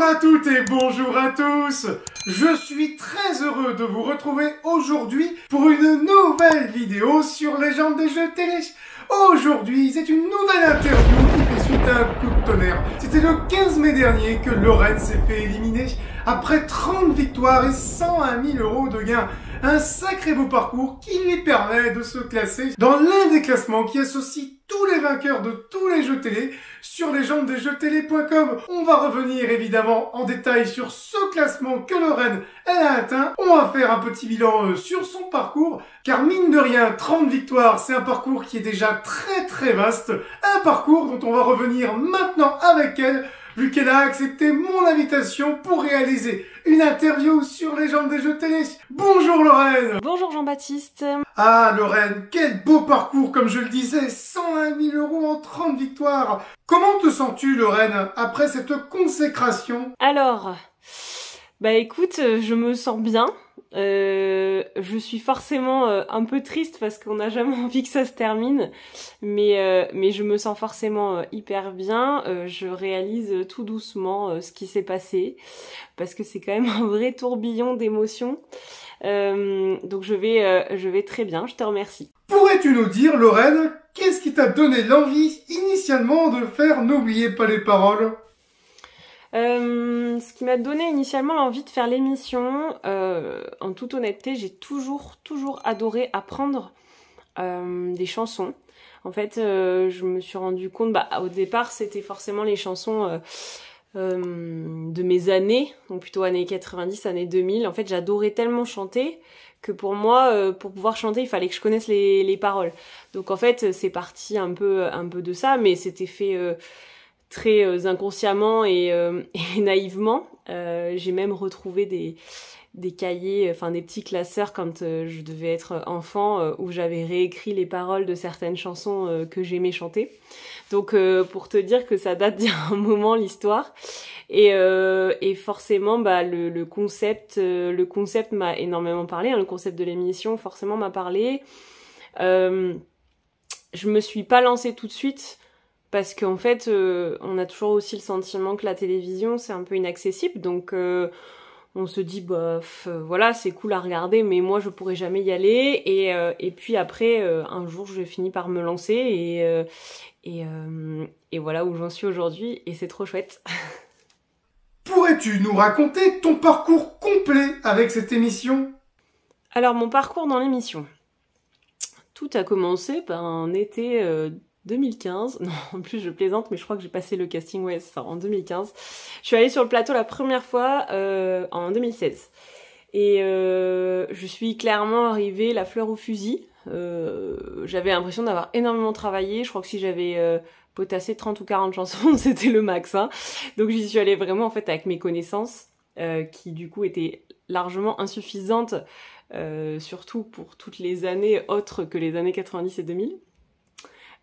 Bonjour à toutes et bonjour à tous. Je suis très heureux de vous retrouver aujourd'hui pour une nouvelle vidéo sur Légende des jeux télé. Aujourd'hui, c'est une nouvelle interview qui fait suite à un coup de tonnerre. C'était le 15 mai dernier que Lorraine s'est fait éliminer après 30 victoires et 101 000 € de gains. Un sacré beau parcours qui lui permet de se classer dans l'un des classements qui associe tous les vainqueurs de tous les jeux télé sur légendesjeuxtélé.com. On va revenir évidemment en détail sur ce classement que Lorraine elle a atteint. On va faire un petit bilan sur son parcours, car mine de rien, 30 victoires, c'est un parcours qui est déjà très vaste. Un parcours dont on va revenir maintenant avec elle, vu qu'elle a accepté mon invitation pour réaliser une interview sur Légende des jeux télé. Bonjour Lorraine. Bonjour Jean-Baptiste. Ah Lorraine, quel beau parcours comme je le disais, 101 000 € en 30 victoires. Comment te sens-tu Lorraine après cette consécration? Alors, bah écoute, je me sens bien. Je suis forcément un peu triste parce qu'on n'a jamais envie que ça se termine, mais je me sens forcément hyper bien. Je réalise tout doucement ce qui s'est passé parce que c'est quand même un vrai tourbillon d'émotions. Donc je vais très bien, je te remercie. Pourrais-tu nous dire Lorraine, qu'est-ce qui t'a donné l'envie initialement de faire N'oubliez pas les paroles? Ce qui m'a donné initialement l'envie de faire l'émission, en toute honnêteté, j'ai toujours adoré apprendre des chansons. En fait, je me suis rendu compte, au départ, c'était forcément les chansons de mes années, donc plutôt années 90, années 2000. En fait, j'adorais tellement chanter que pour moi, pour pouvoir chanter, il fallait que je connaisse les paroles. Donc en fait, c'est parti un peu de ça, mais c'était fait très inconsciemment et naïvement. J'ai même retrouvé des cahiers, enfin des petits classeurs quand je devais être enfant, où j'avais réécrit les paroles de certaines chansons que j'aimais chanter. Donc pour te dire que ça date d'il y a un moment l'histoire. Et forcément le concept m'a énormément parlé, hein, le concept de l'émission forcément m'a parlé. Je me suis pas lancée tout de suite parce qu'en fait on a toujours aussi le sentiment que la télévision c'est un peu inaccessible, donc on se dit voilà, c'est cool à regarder mais moi je pourrais jamais y aller, et puis après un jour j'ai fini par me lancer et voilà où j'en suis aujourd'hui, et c'est trop chouette. Pourrais-tu nous raconter ton parcours complet avec cette émission? Alors mon parcours dans l'émission, tout a commencé un été 2015, non en plus je plaisante mais je crois que j'ai passé le casting, ouais c'est ça, en 2015. Je suis allée sur le plateau la première fois en 2016 et je suis clairement arrivée la fleur au fusil. J'avais l'impression d'avoir énormément travaillé, je crois que si j'avais potassé 30 ou 40 chansons c'était le max, hein. Donc j'y suis allée vraiment en fait avec mes connaissances qui du coup étaient largement insuffisantes, surtout pour toutes les années autres que les années 90 et 2000.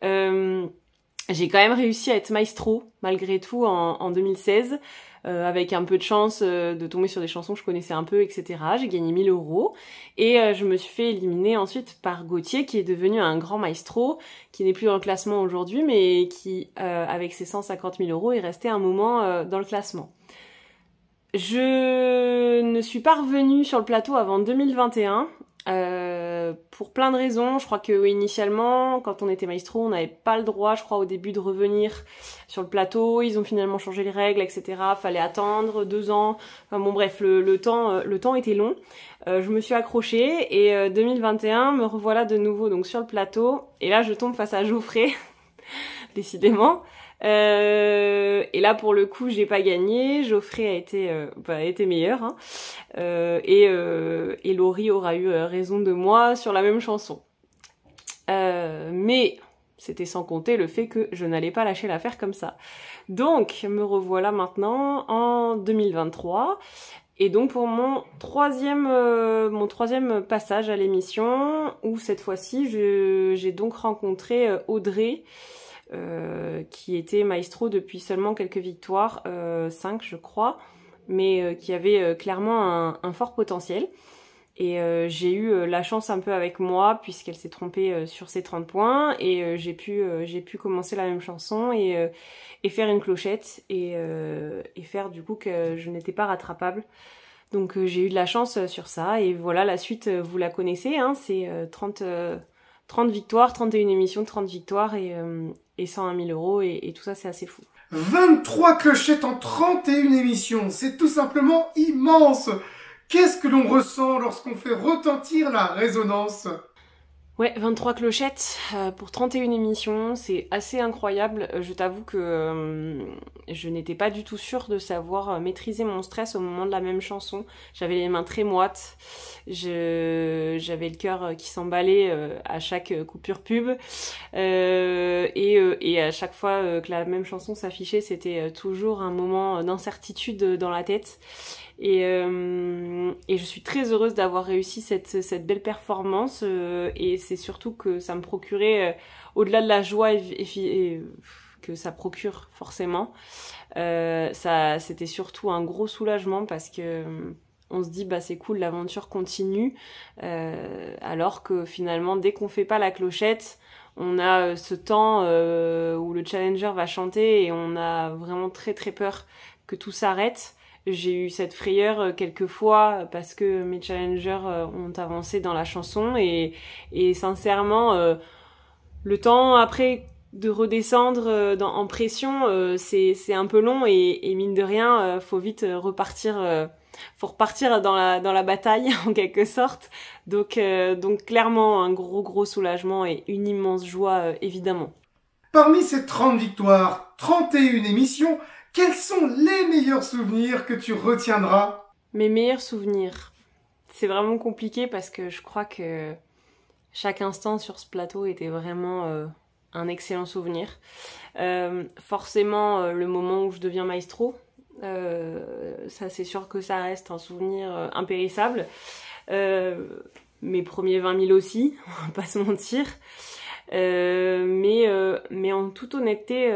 J'ai quand même réussi à être maestro malgré tout en 2016, avec un peu de chance de tomber sur des chansons que je connaissais un peu, etc. J'ai gagné 1 000 € et je me suis fait éliminer ensuite par Gauthier qui est devenu un grand maestro, qui n'est plus dans le classement aujourd'hui mais qui avec ses 150 000 € est resté un moment dans le classement. Je ne suis pas revenue sur le plateau avant 2021. Pour plein de raisons. Je crois que initialement, quand on était maestro, on n'avait pas le droit, je crois, au début de revenir sur le plateau. Ils ont finalement changé les règles, etc. Fallait attendre 2 ans. Enfin bon, bref, le temps était long. Je me suis accrochée et 2021, me revoilà de nouveau donc sur le plateau. Et là, je tombe face à Geoffrey, décidément. Et là pour le coup j'ai pas gagné, Geoffrey a été meilleur, hein. Et Laurie aura eu raison de moi sur la même chanson, mais c'était sans compter le fait que je n'allais pas lâcher l'affaire comme ça. Donc me revoilà maintenant en 2023 et donc pour mon troisième passage à l'émission, où cette fois-ci j'ai donc rencontré Audrey, qui était maestro depuis seulement quelques victoires, 5 je crois, mais qui avait clairement un fort potentiel. Et j'ai eu la chance un peu avec moi puisqu'elle s'est trompée sur ses 30 points et j'ai pu commencer la même chanson et faire une clochette et faire du coup que je n'étais pas rattrapable. Donc j'ai eu de la chance sur ça et voilà, la suite vous la connaissez, hein, c'est 30 victoires, 31 émissions, 30 victoires et 101 000 euros et tout ça c'est assez fou. 23 clochettes en 31 émissions, c'est tout simplement immense. Qu'est-ce que l'on ressent lorsqu'on fait retentir la résonance? Ouais, 23 clochettes pour 31 émissions, c'est assez incroyable. Je t'avoue que je n'étais pas du tout sûre de savoir maîtriser mon stress au moment de la même chanson. J'avais les mains très moites, j'avais le cœur qui s'emballait à chaque coupure pub. Et à chaque fois que la même chanson s'affichait, c'était toujours un moment d'incertitude dans la tête. Et je suis très heureuse d'avoir réussi cette belle performance et c'est surtout que ça me procurait, au-delà de la joie que ça procure forcément, c'était surtout un gros soulagement parce que on se dit bah c'est cool, l'aventure continue, alors que finalement dès qu'on fait pas la clochette, on a ce temps où le challenger va chanter et on a vraiment très très peur que tout s'arrête. J'ai eu cette frayeur quelques fois parce que mes challengers ont avancé dans la chanson et sincèrement, le temps après de redescendre en pression, c'est un peu long et mine de rien, faut vite repartir. Faut repartir dans la bataille en quelque sorte. Donc clairement un gros soulagement et une immense joie évidemment. Parmi ces 30 victoires, 31 émissions, quels sont les meilleurs souvenirs que tu retiendras? Mes meilleurs souvenirs, c'est vraiment compliqué parce que je crois que chaque instant sur ce plateau était vraiment un excellent souvenir. Forcément, le moment où je deviens maestro, ça c'est sûr que ça reste un souvenir impérissable. Mes premiers 20 000 aussi, on va pas se mentir. Mais en toute honnêteté,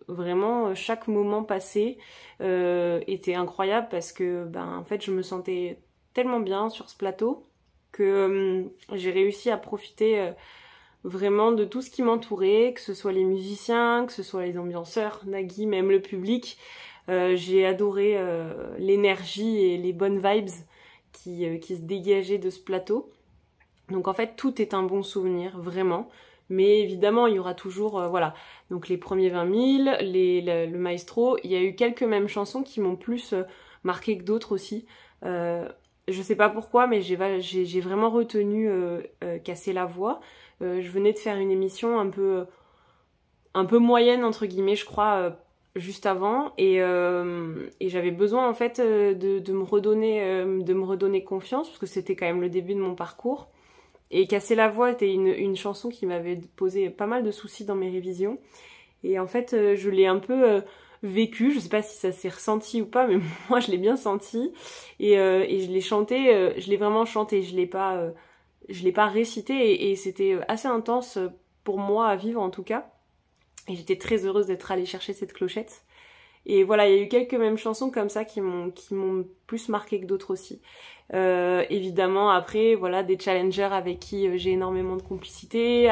vraiment chaque moment passé était incroyable parce que en fait je me sentais tellement bien sur ce plateau que j'ai réussi à profiter vraiment de tout ce qui m'entourait, que ce soit les musiciens, que ce soit les ambianceurs, Nagui, même le public. J'ai adoré l'énergie et les bonnes vibes qui se dégageaient de ce plateau. Donc en fait tout est un bon souvenir, vraiment. Mais évidemment, il y aura toujours, voilà, donc les premiers 20 000, le maestro. Il y a eu quelques mêmes chansons qui m'ont plus marqué que d'autres aussi. Je sais pas pourquoi, mais j'ai vraiment retenu Casser la voix. Je venais de faire une émission un peu moyenne, entre guillemets, je crois, juste avant. Et j'avais besoin, en fait, de me redonner confiance, parce que c'était quand même le début de mon parcours. Et Casser la voix était une chanson qui m'avait posé pas mal de soucis dans mes révisions. Et en fait, je l'ai un peu vécu. Je sais pas si ça s'est ressenti ou pas, mais moi, je l'ai bien senti. Et je l'ai chanté, je l'ai vraiment chanté. Je l'ai pas récité. Et c'était assez intense pour moi à vivre, en tout cas. Et j'étais très heureuse d'être allée chercher cette clochette. Et voilà, il y a eu quelques mêmes chansons comme ça qui m'ont plus marqué que d'autres aussi. Évidemment, après, voilà, des challengers avec qui j'ai énormément de complicité,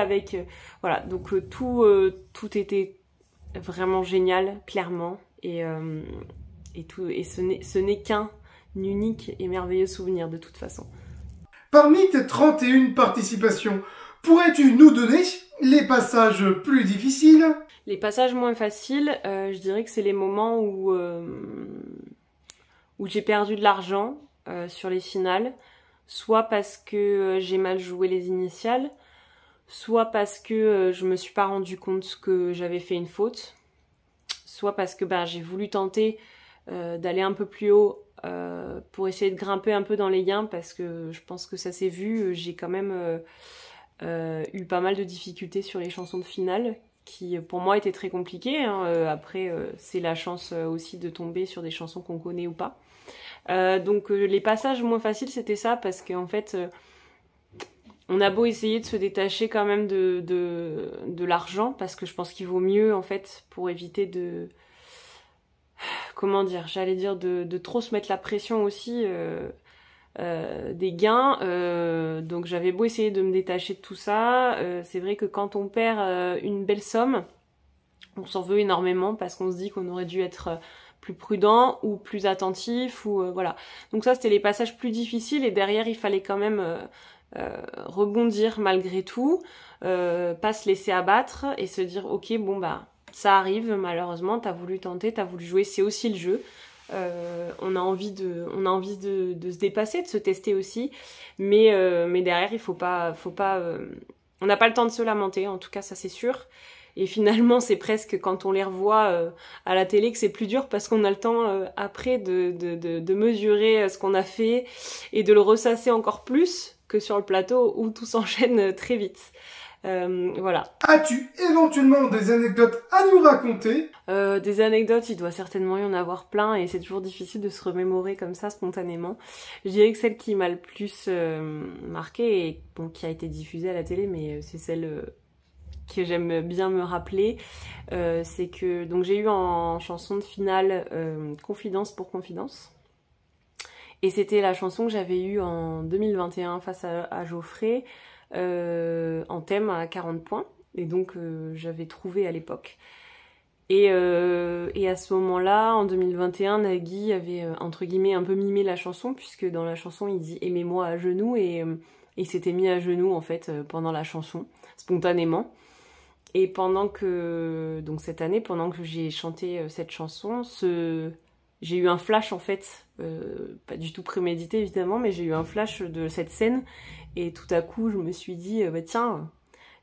voilà, donc tout était vraiment génial, clairement, et ce n'est qu'un unique et merveilleux souvenir de toute façon. Parmi tes 31 participations, pourrais-tu nous donner les passages plus difficiles? Les passages moins faciles, je dirais que c'est les moments où j'ai perdu de l'argent sur les finales, soit parce que j'ai mal joué les initiales, soit parce que je me suis pas rendu compte que j'avais fait une faute, soit parce que j'ai voulu tenter d'aller un peu plus haut pour essayer de grimper un peu dans les gains, parce que je pense que ça s'est vu, j'ai quand même eu pas mal de difficultés sur les chansons de finale, qui pour moi étaient très compliquées, hein. Après, c'est la chance aussi de tomber sur des chansons qu'on connaît ou pas. Donc les passages moins faciles, c'était ça, parce qu'en fait, on a beau essayer de se détacher quand même de l'argent, parce que je pense qu'il vaut mieux, en fait, pour éviter de... Comment dire, j'allais dire de trop se mettre la pression aussi. des gains. Donc j'avais beau essayer de me détacher de tout ça, c'est vrai que quand on perd une belle somme, on s'en veut énormément parce qu'on se dit qu'on aurait dû être plus prudent ou plus attentif ou voilà. Donc ça c'était les passages plus difficiles et derrière il fallait quand même rebondir malgré tout, pas se laisser abattre et se dire ok bon bah ça arrive malheureusement, t'as voulu tenter, t'as voulu jouer, c'est aussi le jeu. On a envie de se dépasser, de se tester aussi, mais derrière il faut pas on n'a pas le temps de se lamenter, en tout cas ça c'est sûr. Et finalement, c'est presque quand on les revoit à la télé que c'est plus dur parce qu'on a le temps après de mesurer ce qu'on a fait et de le ressasser encore plus que sur le plateau où tout s'enchaîne très vite. Voilà. As-tu éventuellement des anecdotes à nous raconter? Des anecdotes, il doit certainement y en avoir plein et c'est toujours difficile de se remémorer comme ça spontanément. Je dirais que celle qui m'a le plus marquée et bon, qui a été diffusée à la télé, mais c'est celle que j'aime bien me rappeler, c'est que donc j'ai eu en chanson de finale Confidence pour Confidence. Et c'était la chanson que j'avais eue en 2021 face à Geoffrey, en thème à 40 points. Et donc j'avais trouvé à l'époque. Et à ce moment-là, en 2021, Nagui avait entre guillemets un peu mimé la chanson, puisque dans la chanson il dit « Aimez-moi à genoux » et il s'était mis à genoux en fait pendant la chanson, spontanément. Et pendant que, donc cette année, pendant que j'ai chanté cette chanson, j'ai eu un flash en fait, pas du tout prémédité évidemment, mais j'ai eu un flash de cette scène et tout à coup je me suis dit, bah tiens,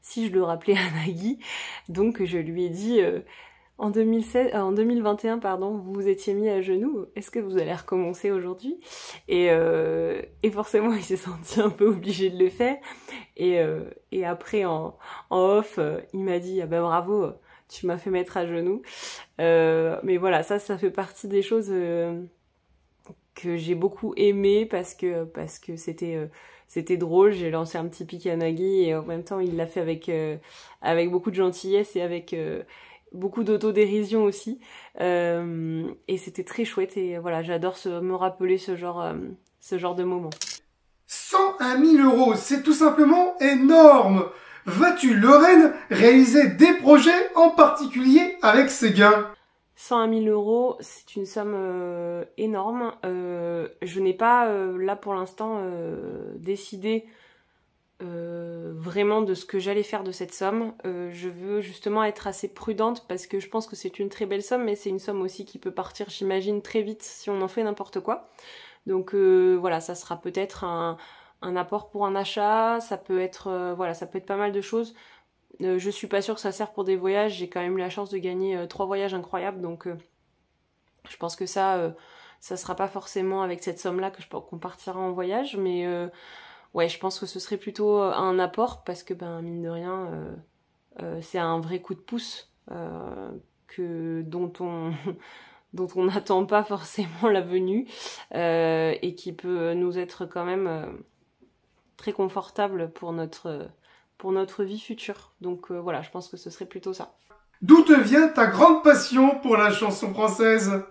si je le rappelais à Nagui, donc je lui ai dit, en 2021, pardon, vous vous étiez mis à genoux, est-ce que vous allez recommencer aujourd'hui ? Et forcément, il s'est senti un peu obligé de le faire. Et après, en off, il m'a dit, ah ben bravo, tu m'as fait mettre à genoux. Mais voilà, ça fait partie des choses que j'ai beaucoup aimé parce que c'était drôle. J'ai lancé un petit pic à Nagui et en même temps, il l'a fait avec beaucoup de gentillesse et avec beaucoup d'autodérision aussi, et c'était très chouette et voilà, j'adore me rappeler ce genre de moment. 101 000 €, c'est tout simplement énorme. Vas-tu, Lorraine, réaliser des projets en particulier avec ces gains? 101 000 €, c'est une somme énorme. Je n'ai pas, là pour l'instant, décidé vraiment de ce que j'allais faire de cette somme. Je veux justement être assez prudente parce que je pense que c'est une très belle somme, mais c'est une somme aussi qui peut partir, j'imagine, très vite si on en fait n'importe quoi. Donc voilà, ça sera peut-être un apport pour un achat, ça peut être voilà, ça peut être pas mal de choses. Je suis pas sûre que ça sert pour des voyages, j'ai quand même eu la chance de gagner 3 voyages incroyables, donc je pense que ça sera pas forcément avec cette somme-là qu'on partira en voyage, mais ouais, je pense que ce serait plutôt un apport parce que, ben, mine de rien, c'est un vrai coup de pouce dont on n'attend pas forcément la venue et qui peut nous être quand même très confortable pour notre vie future. Donc voilà, je pense que ce serait plutôt ça. D'où te vient ta grande passion pour la chanson française ?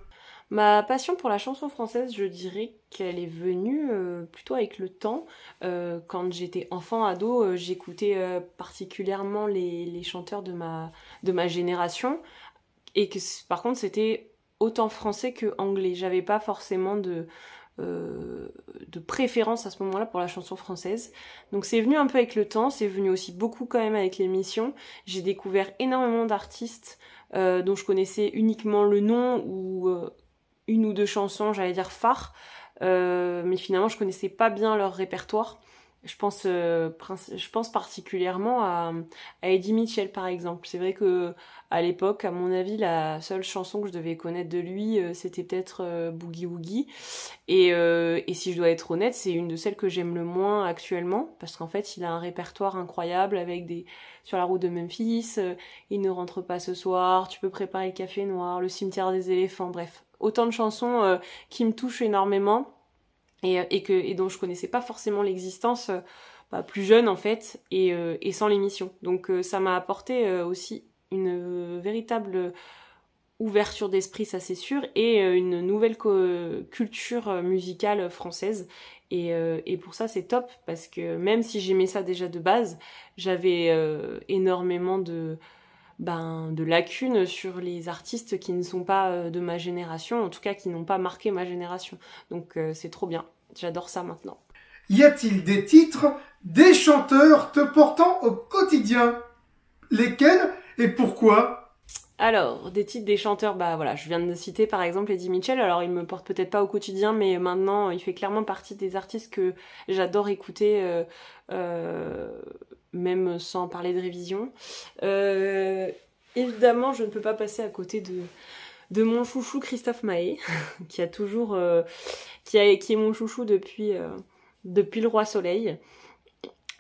Ma passion pour la chanson française, je dirais qu'elle est venue plutôt avec le temps. Quand j'étais enfant, ado, j'écoutais particulièrement les chanteurs de ma génération. Et que par contre, c'était autant français que anglais. J'avais pas forcément de préférence à ce moment-là pour la chanson française. Donc c'est venu un peu avec le temps, c'est venu aussi beaucoup quand même avec l'émission. J'ai découvert énormément d'artistes dont je connaissais uniquement le nom ou une ou deux chansons, j'allais dire phares, mais finalement je connaissais pas bien leur répertoire. Je pense particulièrement à Eddie Mitchell par exemple. C'est vrai que à l'époque, à mon avis, la seule chanson que je devais connaître de lui, c'était peut-être Boogie Woogie. Et si je dois être honnête, c'est une de celles que j'aime le moins actuellement, parce qu'en fait, il a un répertoire incroyable avec Sur la route de Memphis, Il ne rentre pas ce soir, Tu peux préparer le café noir, Le cimetière des éléphants, bref. Autant de chansons qui me touchent énormément. Et dont je connaissais pas forcément l'existence plus jeune en fait et sans l'émission. Donc ça m'a apporté aussi une véritable ouverture d'esprit, ça c'est sûr, et une nouvelle culture musicale française. Et pour ça c'est top, parce que même si j'aimais ça déjà de base, j'avais énormément de lacunes sur les artistes qui ne sont pas de ma génération, en tout cas qui n'ont pas marqué ma génération. Donc c'est trop bien, j'adore ça maintenant. Y a-t-il des titres, des chanteurs te portant au quotidien? Lesquels et pourquoi? Alors, des titres, des chanteurs, bah voilà, je viens de citer par exemple Eddie Mitchell. Alors il me porte peut-être pas au quotidien, mais maintenant il fait clairement partie des artistes que j'adore écouter, même sans parler de révision. Évidemment, je ne peux pas passer à côté de mon chouchou Christophe Maé, qui a toujours, qui est mon chouchou depuis le Roi Soleil.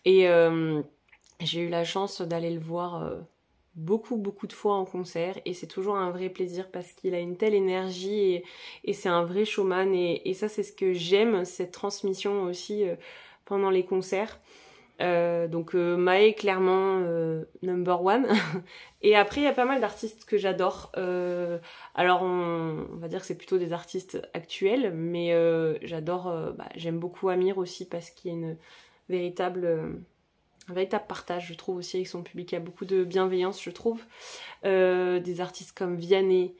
Et j'ai eu la chance d'aller le voir beaucoup de fois en concert, et c'est toujours un vrai plaisir parce qu'il a une telle énergie et c'est un vrai showman, et ça c'est ce que j'aime, cette transmission aussi pendant les concerts. Donc Maé clairement number one. Et après il y a pas mal d'artistes que j'adore. Alors on va dire que c'est plutôt des artistes actuels, mais j'adore, j'aime beaucoup Amir aussi parce qu'il y a un véritable partage, je trouve, aussi avec son public. Il y a beaucoup de bienveillance, je trouve. Des artistes comme Vianney,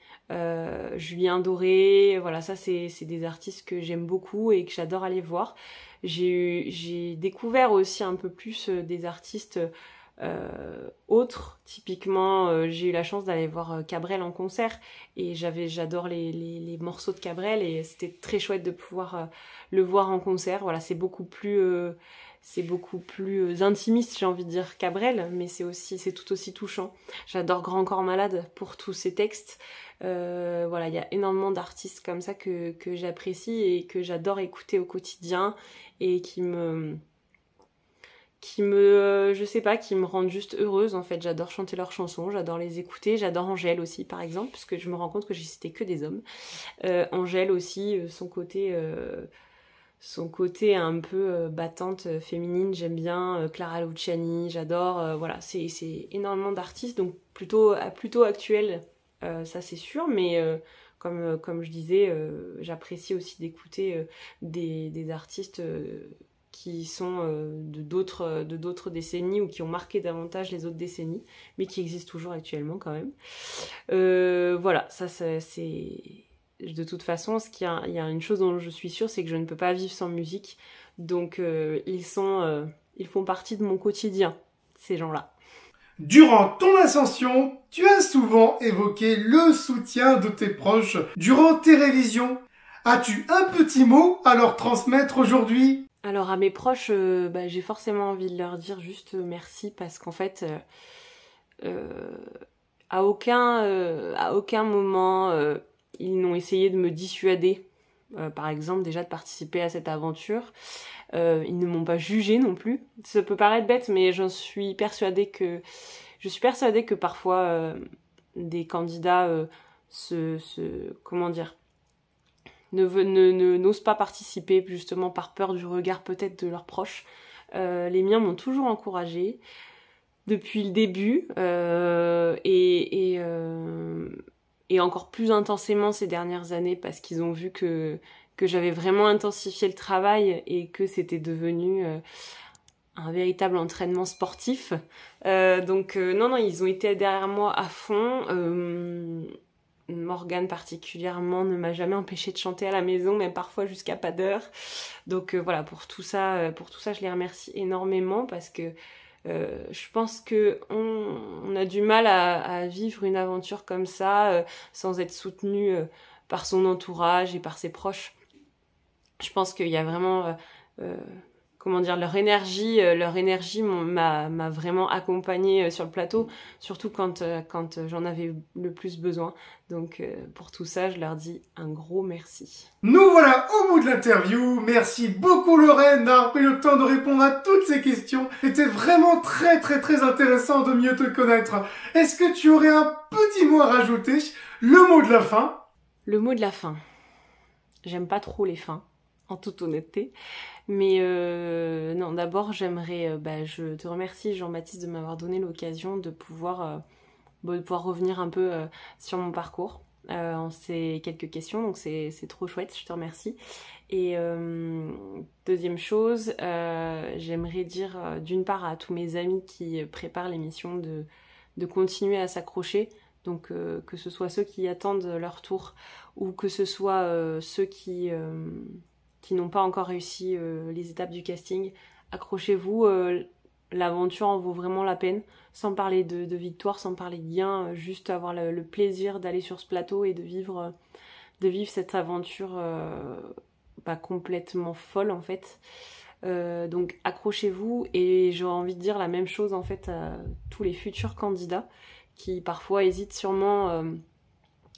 Julien Doré, voilà, ça c'est des artistes que j'aime beaucoup et que j'adore aller voir. J'ai découvert aussi un peu plus des artistes autres. Typiquement, j'ai eu la chance d'aller voir Cabrel en concert, et j'adore les morceaux de Cabrel, et c'était très chouette de pouvoir le voir en concert. Voilà, c'est beaucoup plus intimiste, j'ai envie de dire, Cabrel, mais c'est tout aussi touchant. J'adore Grand Corps Malade pour tous ses textes. Voilà, il y a énormément d'artistes comme ça que j'apprécie et que j'adore écouter au quotidien, et qui me je sais pas, qui me rendent juste heureuse en fait. J'adore chanter leurs chansons, j'adore les écouter, j'adore Angèle aussi par exemple, parce que je me rends compte que j'ai cité que des hommes. Angèle aussi, son côté un peu battante, féminine, j'aime bien. Clara Luciani, j'adore. Voilà, c'est énormément d'artistes, donc plutôt actuels, ça c'est sûr, mais comme je disais, j'apprécie aussi d'écouter des artistes qui sont de d'autres décennies, ou qui ont marqué davantage les autres décennies, mais qui existent toujours actuellement quand même. Voilà, ça c'est... De toute façon, il y a une chose dont je suis sûre, c'est que je ne peux pas vivre sans musique. Donc ils font partie de mon quotidien, ces gens-là. Durant ton ascension, tu as souvent évoqué le soutien de tes proches durant tes révisions. As-tu un petit mot à leur transmettre aujourd'hui? Alors à mes proches, j'ai forcément envie de leur dire juste merci, parce qu'en fait, à aucun moment ils n'ont essayé de me dissuader, par exemple déjà de participer à cette aventure. Ils ne m'ont pas jugée non plus. Ça peut paraître bête, mais je suis persuadée que parfois des candidats comment dire, n'osent pas participer, justement par peur du regard peut-être de leurs proches. Les miens m'ont toujours encouragée depuis le début, et encore plus intensément ces dernières années, parce qu'ils ont vu que j'avais vraiment intensifié le travail et que c'était devenu un véritable entraînement sportif. Donc non, ils ont été derrière moi à fond. Morgane particulièrement ne m'a jamais empêché de chanter à la maison, même parfois jusqu'à pas d'heure. Donc voilà, pour tout ça, je les remercie énormément, parce que je pense que on a du mal à vivre une aventure comme ça sans être soutenu par son entourage et par ses proches. Je pense qu'il y a vraiment comment dire, leur énergie m'a vraiment accompagnée sur le plateau, surtout quand j'en avais le plus besoin. Donc pour tout ça, je leur dis un gros merci. Nous voilà au bout de l'interview. Merci beaucoup Lorraine d'avoir pris le temps de répondre à toutes ces questions. C'était vraiment très intéressant de mieux te connaître. Est-ce que tu aurais un petit mot à rajouter? Le mot de la fin? Le mot de la fin. J'aime pas trop les fins, en toute honnêteté. Mais non, d'abord j'aimerais, je te remercie Jean-Baptiste de m'avoir donné l'occasion de pouvoir de pouvoir revenir un peu sur mon parcours en ces quelques questions, donc c'est trop chouette, je te remercie. Et deuxième chose, j'aimerais dire d'une part à tous mes amis qui préparent l'émission de continuer à s'accrocher, donc que ce soit ceux qui attendent leur tour ou que ce soit ceux qui n'ont pas encore réussi les étapes du casting. Accrochez-vous, l'aventure en vaut vraiment la peine, sans parler de victoire, sans parler de gain, juste avoir le plaisir d'aller sur ce plateau et de vivre cette aventure pas complètement folle en fait. Donc accrochez-vous, et j'aurais envie de dire la même chose en fait à tous les futurs candidats qui parfois hésitent sûrement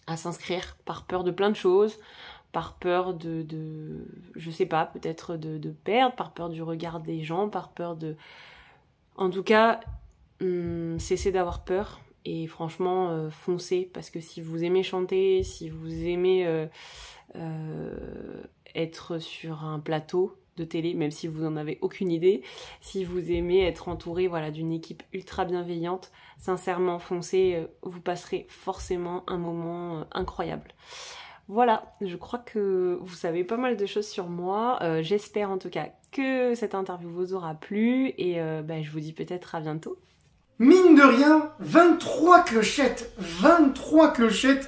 à s'inscrire par peur de plein de choses, par peur de je sais pas, peut-être de perdre, par peur du regard des gens, par peur de... En tout cas, cessez d'avoir peur et franchement, foncez, parce que si vous aimez chanter, si vous aimez être sur un plateau de télé, même si vous n'en avez aucune idée, si vous aimez être entouré d'une équipe ultra bienveillante, sincèrement foncez, vous passerez forcément un moment incroyable. Voilà, je crois que vous savez pas mal de choses sur moi. J'espère en tout cas que cette interview vous aura plu et je vous dis peut-être à bientôt. Mine de rien, 23 clochettes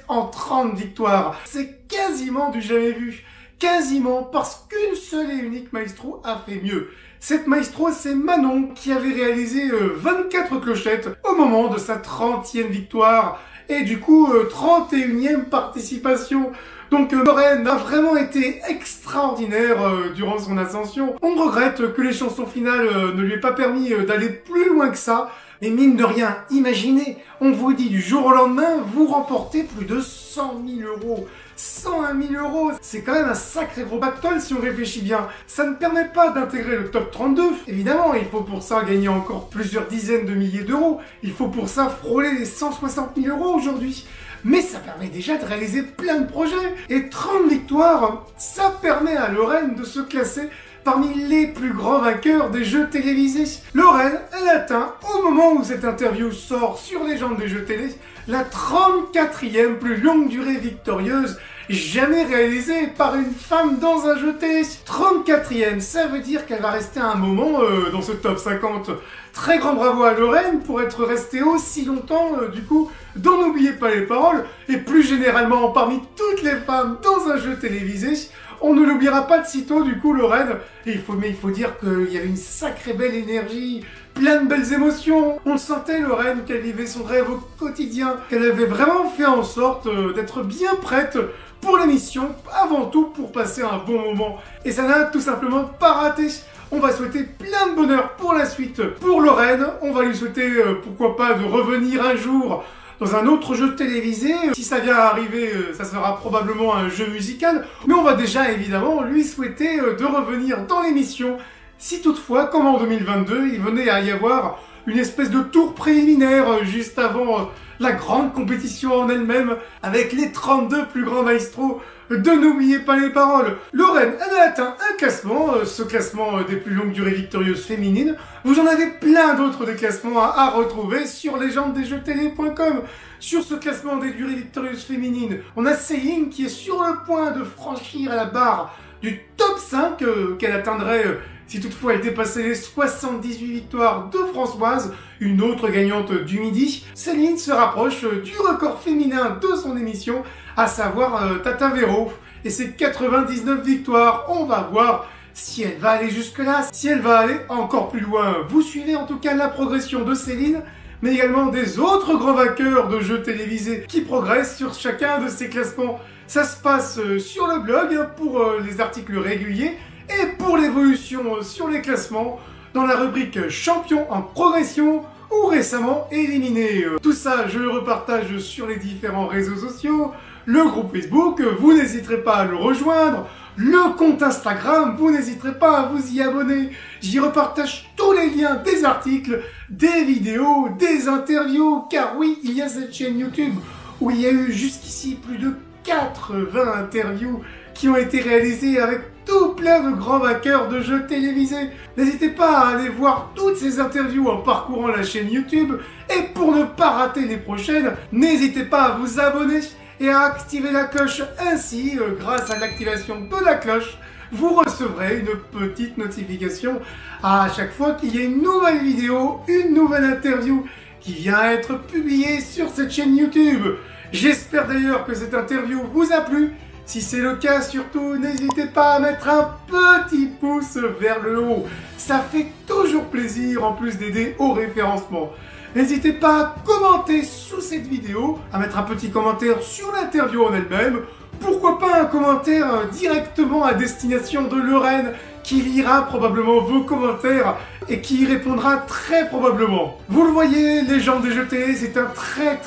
en 30 victoires. C'est quasiment du jamais vu. Quasiment, parce qu'une seule et unique maestro a fait mieux. Cette maestro, c'est Manon, qui avait réalisé 24 clochettes au moment de sa 30e victoire. Et du coup, 31e participation. Donc Lorraine a vraiment été extraordinaire durant son ascension. On regrette que les chansons finales ne lui aient pas permis d'aller plus loin que ça. Mais mine de rien, imaginez, on vous dit du jour au lendemain, vous remportez plus de 100 000 euros. 101 000 euros, c'est quand même un sacré gros pactole si on réfléchit bien. Ça ne permet pas d'intégrer le top 32. Évidemment, il faut pour ça gagner encore plusieurs dizaines de milliers d'euros. Il faut pour ça frôler les 160 000 euros aujourd'hui. Mais ça permet déjà de réaliser plein de projets. Et 30 victoires, ça permet à Lorraine de se classer parmi les plus grands vainqueurs des jeux télévisés. Lorraine, elle atteint, au moment où cette interview sort sur Légendes des jeux télé, la 34e plus longue durée victorieuse jamais réalisée par une femme dans un jeu télé. 34e, ça veut dire qu'elle va rester un moment dans ce top 50. Très grand bravo à Lorraine pour être restée aussi longtemps, du coup, dont n'oubliez pas les paroles, et plus généralement parmi toutes les femmes dans un jeu télévisé. On ne l'oubliera pas de sitôt, du coup, Lorraine. Et il faut dire qu'il y avait une sacrée belle énergie, plein de belles émotions. On sentait, Lorraine, qu'elle vivait son rêve au quotidien, qu'elle avait vraiment fait en sorte d'être bien prête pour l'émission, avant tout pour passer un bon moment. Et ça n'a tout simplement pas raté. On va souhaiter plein de bonheur pour la suite pour Lorraine. On va lui souhaiter, pourquoi pas, de revenir un jour dans un autre jeu télévisé. Si ça vient à arriver, ça sera probablement un jeu musical. Mais on va déjà évidemment lui souhaiter de revenir dans l'émission. Si toutefois, comme en 2022, il venait à y avoir une espèce de tour préliminaire juste avant la grande compétition en elle-même, avec les 32 plus grands maestros de N'oubliez pas les paroles. Lorraine, elle a atteint un classement, ce classement des plus longues durées victorieuses féminines. Vous en avez plein d'autres des classements à retrouver sur legendesdesjeuxtélé.com. Sur ce classement des durées victorieuses féminines, on a Céline qui est sur le point de franchir la barre du top 5 qu'elle atteindrait si toutefois elle dépassait les 78 victoires de Françoise, une autre gagnante du midi. Céline se rapproche du record féminin de son émission, à savoir Tata Véro, et ses 99 victoires. On va voir si elle va aller jusque-là, si elle va aller encore plus loin. Vous suivez en tout cas la progression de Céline, mais également des autres grands vainqueurs de jeux télévisés qui progressent sur chacun de ces classements. Ça se passe sur le blog pour les articles réguliers et pour l'évolution sur les classements dans la rubrique champion en progression ou récemment éliminé. Tout ça, je le repartage sur les différents réseaux sociaux, le groupe Facebook, vous n'hésiterez pas à le rejoindre, le compte Instagram, vous n'hésiterez pas à vous y abonner. J'y repartage tous les liens des articles, des vidéos, des interviews, car oui, il y a cette chaîne YouTube où il y a eu jusqu'ici plus de 80 interviews qui ont été réalisées avec tout plein de grands vainqueurs de jeux télévisés. N'hésitez pas à aller voir toutes ces interviews en parcourant la chaîne YouTube. Et pour ne pas rater les prochaines, n'hésitez pas à vous abonner et à activer la cloche. Ainsi, grâce à l'activation de la cloche, vous recevrez une petite notification à chaque fois qu'il y a une nouvelle vidéo, une nouvelle interview qui vient être publiée sur cette chaîne YouTube. J'espère d'ailleurs que cette interview vous a plu. Si c'est le cas, surtout, n'hésitez pas à mettre un petit pouce vers le haut. Ça fait toujours plaisir en plus d'aider au référencement. N'hésitez pas à commenter sous cette vidéo, à mettre un petit commentaire sur l'interview en elle-même. Pourquoi pas un commentaire directement à destination de Lorraine qui lira probablement vos commentaires et qui y répondra très probablement. Vous le voyez, les gens des jeux télé, c'est un très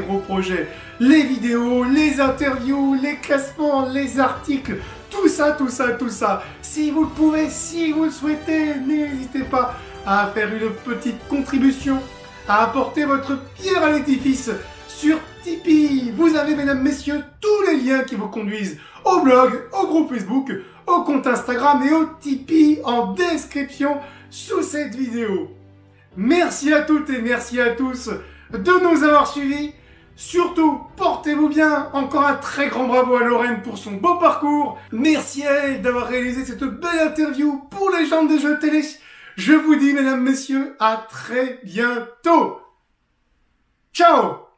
gros projet. Les vidéos, les interviews, les classements, les articles, tout ça. Si vous le pouvez, si vous le souhaitez, n'hésitez pas à faire une petite contribution, à apporter votre pierre à l'édifice sur Tipeee. Vous avez, mesdames, messieurs, tous les liens qui vous conduisent au blog, au groupe Facebook, au compte Instagram et au Tipeee en description sous cette vidéo. Merci à toutes et merci à tous de nous avoir suivis. Surtout, portez-vous bien. Encore un très grand bravo à Lorraine pour son beau parcours. Merci à elle d'avoir réalisé cette belle interview pour les gens des jeux télé. Je vous dis, mesdames, messieurs, à très bientôt. Ciao!